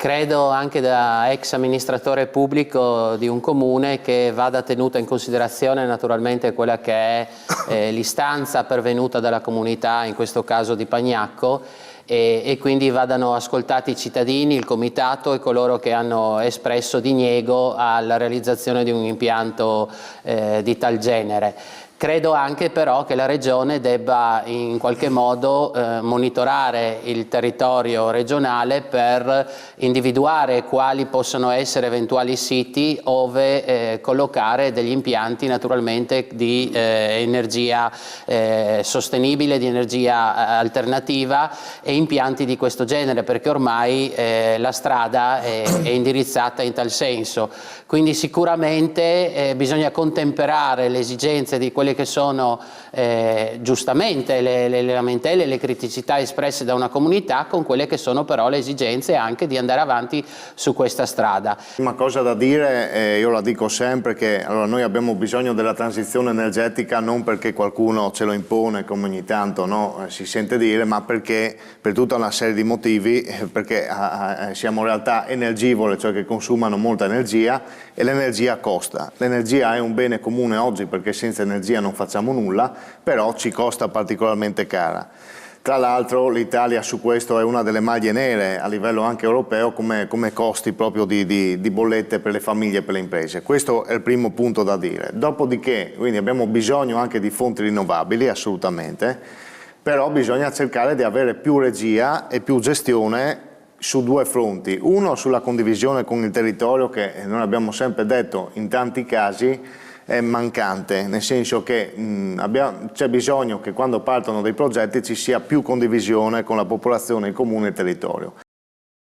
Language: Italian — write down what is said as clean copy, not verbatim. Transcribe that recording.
Credo anche da ex amministratore pubblico di un comune che vada tenuta in considerazione naturalmente quella che è l'istanza pervenuta dalla comunità, in questo caso di Pagnacco, e quindi vadano ascoltati i cittadini, il comitato e coloro che hanno espresso diniego alla realizzazione di un impianto di tal genere. Credo anche però che la Regione debba in qualche modo monitorare il territorio regionale per individuare quali possono essere eventuali siti ove collocare degli impianti naturalmente di energia sostenibile, di energia alternativa e impianti di questo genere, perché ormai la strada è indirizzata in tal senso. Quindi sicuramente bisogna contemperare le esigenze di quelle che sono giustamente le lamentele, le criticità espresse da una comunità con quelle che sono però le esigenze anche di andare avanti su questa strada. Una cosa da dire, io la dico sempre, che allora, noi abbiamo bisogno della transizione energetica non perché qualcuno ce lo impone come ogni tanto si sente dire, ma perché per tutta una serie di motivi, perché siamo realtà energivore, cioè che consumano molta energia e l'energia costa. L'energia è un bene comune oggi perché senza energia non facciamo nulla, però ci costa particolarmente cara. Tra l'altro l'Italia su questo è una delle maglie nere a livello anche europeo come costi proprio di bollette per le famiglie e per le imprese. Questo è il primo punto da dire. Dopodiché quindi abbiamo bisogno anche di fonti rinnovabili, assolutamente, però bisogna cercare di avere più regia e più gestione su due fronti. Uno sulla condivisione con il territorio, che noi abbiamo sempre detto in tanti casi è mancante, nel senso che c'è bisogno che quando partono dei progetti ci sia più condivisione con la popolazione, il comune e il territorio.